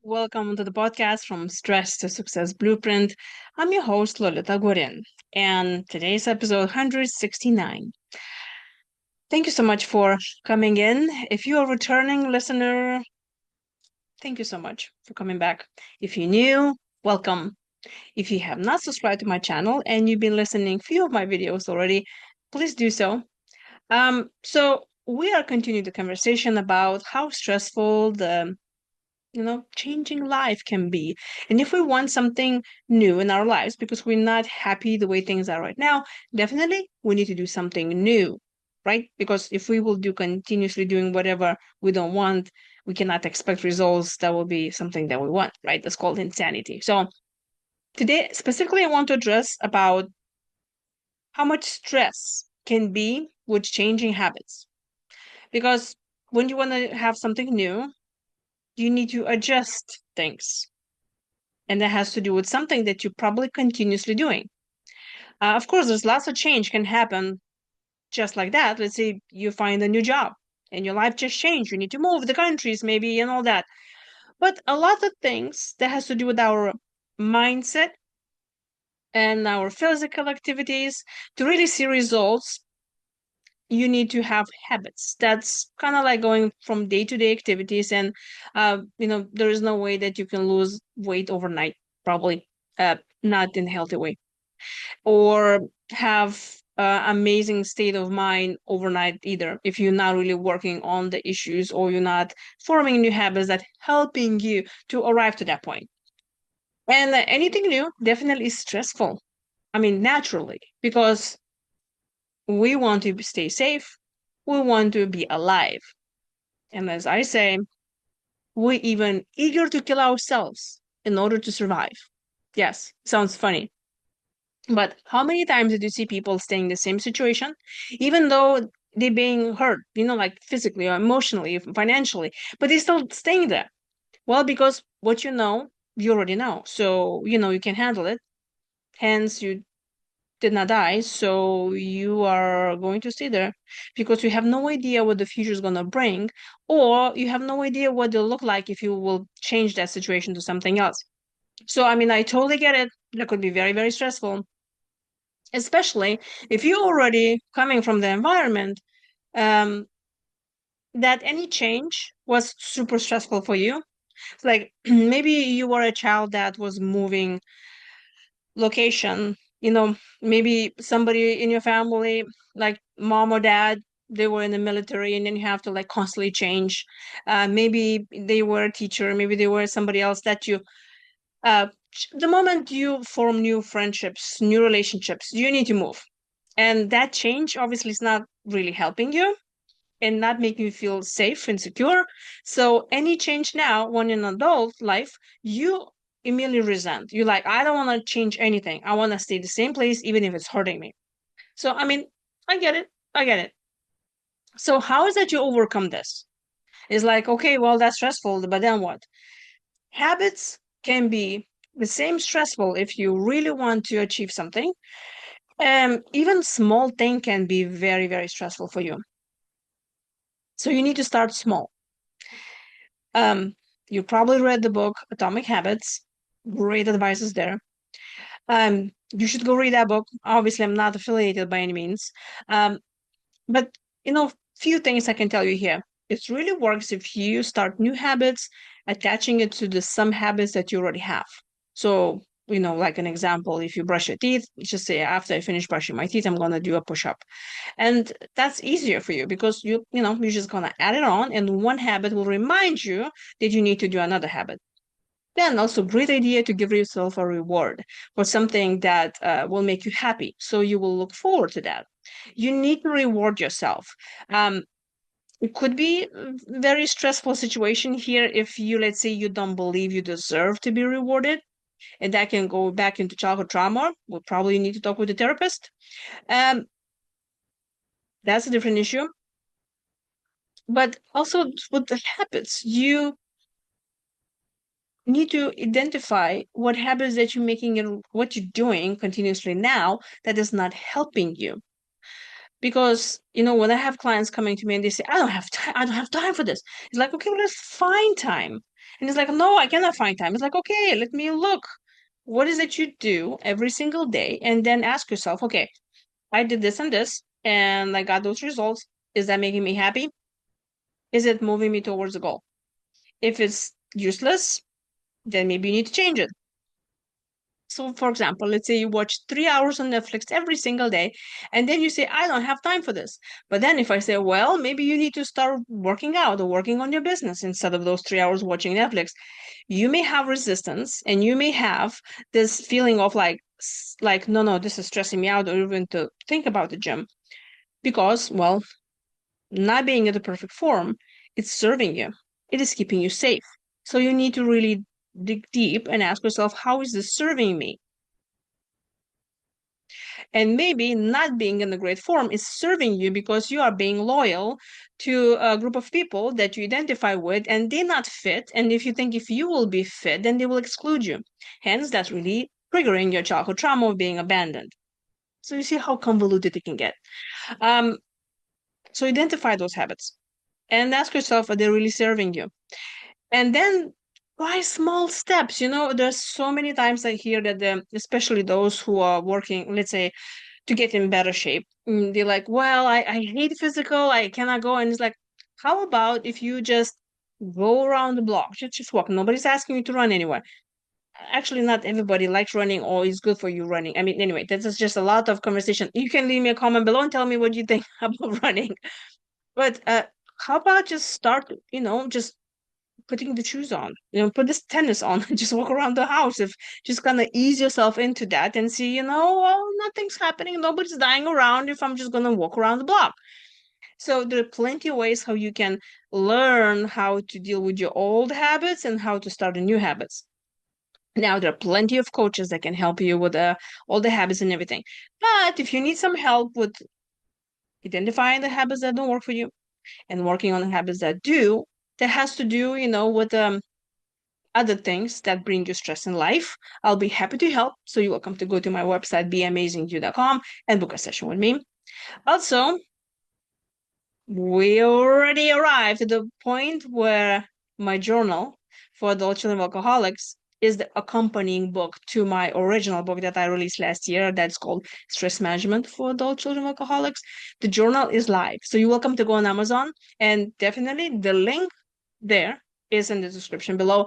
Welcome to the podcast from Stress to Success Blueprint. I'm your host, Lolita Guarin, and today's episode 169. Thank you so much for coming in. If you're a returning listener, thank you so much for coming back. If you're new, welcome. If you have not subscribed to my channel and you've been listening to a few of my videos already, please do so. So we are continuing the conversation about how stressful the changing life can be. And if we want something new in our lives because we're not happy the way things are right now, definitely we need to do something new, right? Because if we will do continuously doing whatever we don't want, we cannot expect results that will be something that we want, right? That's called insanity. So today, specifically, I want to address about how much stress can be with changing habits. Because when you want to have something new, you need to adjust things. And that has to do with something that you're probably continuously doing. Of course, there's lots of change can happen just like that. Let's say you find a new job and your life just changed. You need to move the countries, maybe, and all that. But a lot of things that has to do with our mindset and our physical activities to really see results. You need to have habits. That's kind of like going from day to day activities, and there is no way that you can lose weight overnight. Probably not in a healthy way, or have amazing state of mind overnight either if you're not really working on the issues or you're not forming new habits that helping you to arrive to that point. And anything new definitely is stressful. I mean, naturally, because we want to stay safe, we want to be alive. And as I say, we even eager to kill ourselves in order to survive. Yes, sounds funny. But how many times did you see people staying in the same situation, even though they're being hurt, like physically or emotionally, financially, but they're still staying there? Well, because what you already know. So, you can handle it. Hence, you did not die. So you are going to stay there because you have no idea what the future is going to bring, or you have no idea what they'll look like if you will change that situation to something else. So, I mean, I totally get it. That could be very, very stressful, especially if you're already coming from the environment um, that any change was super stressful for you. Like maybe you were a child that was moving location, maybe somebody in your family, like mom or dad, they were in the military and then you have to like constantly change. Maybe they were a teacher, maybe they were somebody else that you uh, the moment you form new friendships, new relationships, you need to move. And that change obviously is not really helping you and not making you feel safe and secure. So any change now, when in adult life, you immediately resent. You're like, I don't want to change anything. I want to stay the same place, even if it's hurting me. So I mean, I get it. I get it. So how is that you overcome this? It's like, okay, well, that's stressful, but then what? Habits can be the same stressful if you really want to achieve something. Even small thing can be very, very stressful for you. So you need to start small. Um, you probably read the book Atomic Habits. Great advices there. You should go read that book. Obviously, I'm not affiliated by any means. Um, but few things I can tell you here. It really works if you start new habits, attaching it to the some habits that you already have. So, like an example, if you brush your teeth, just say after I finish brushing my teeth, I'm gonna do a push-up. And that's easier for you because you're just gonna add it on, and one habit will remind you that you need to do another habit. Then also great idea to give yourself a reward for something that will make you happy. So you will look forward to that. You need to reward yourself. Um, it could be a very stressful situation here if you, let's say, you don't believe you deserve to be rewarded, and that can go back into childhood trauma. We'll probably need to talk with the therapist. Um, that's a different issue. But also with the habits, you need to identify what habits that you're making and what you're doing continuously now that is not helping you. Because when I have clients coming to me and they say, I don't have time for this. It's like, okay, well, let's find time. And it's like, no, I cannot find time. It's like, okay, let me look. What is it you do every single day? And then ask yourself, okay, I did this and this, and I got those results. Is that making me happy? Is it moving me towards a goal? If it's useless, then maybe you need to change it. So, for example, let's say you watch 3 hours on Netflix every single day, and then you say, I don't have time for this. But then if I say, well, maybe you need to start working out or working on your business instead of those 3 hours watching Netflix, you may have resistance and you may have this feeling of like, no, this is stressing me out, or even to think about the gym because, well, not being in the perfect form, it's serving you. It is keeping you safe. So you need to really dig deep and ask yourself, how is this serving me? And maybe not being in a great form is serving you because you are being loyal to a group of people that you identify with and they're not fit. And if you think if you will be fit, then they will exclude you. Hence, that's really triggering your childhood trauma of being abandoned. So you see how convoluted it can get. Um, so identify those habits and ask yourself, are they really serving you? And then try small steps. There's so many times I hear that, especially those who are working, let's say, to get in better shape. They're like, well, I hate physical, I cannot go. And it's like, how about if you just go around the block, just walk? Nobody's asking you to run anywhere. Actually, not everybody likes running or is good for you running. I mean, anyway, this is just a lot of conversation. You can leave me a comment below and tell me what you think about running. But how about just start, just putting the shoes on, put this tennis on and just walk around the house. If just kind of ease yourself into that and see, well, nothing's happening, nobody's dying around if I'm just gonna walk around the block. So there are plenty of ways how you can learn how to deal with your old habits and how to start the new habits. Now there are plenty of coaches that can help you with all the habits and everything. But if you need some help with identifying the habits that don't work for you and working on the habits that do, that has to do, with other things that bring you stress in life, I'll be happy to help. So you're welcome to go to my website, beamazingyou.com, and book a session with me. Also, we already arrived at the point where my journal for adult children of alcoholics is the accompanying book to my original book that I released last year that's called Stress Management for Adult Children of Alcoholics. The journal is live. So you're welcome to go on Amazon, and definitely the link there is in the description below,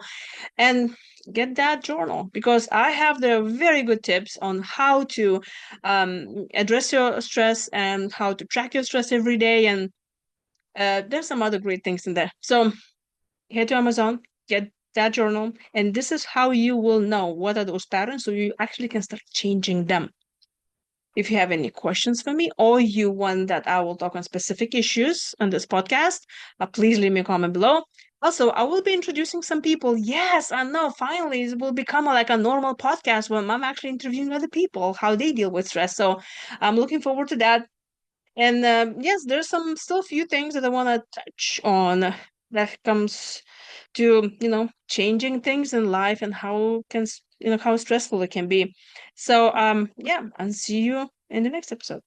and get that journal because I have the very good tips on how to address your stress and how to track your stress every day. And there's some other great things in there. So head to Amazon, get that journal, and this is how you will know what are those patterns so you actually can start changing them. If you have any questions for me or you want that I will talk on specific issues on this podcast, please leave me a comment below. Also, I will be introducing some people. Yes, I know, finally, it will become like a normal podcast when I'm actually interviewing other people, how they deal with stress. So I'm looking forward to that. And yes, there's some still a few things that I want to touch on that comes to, changing things in life and how how stressful it can be. So yeah, I'll see you in the next episode.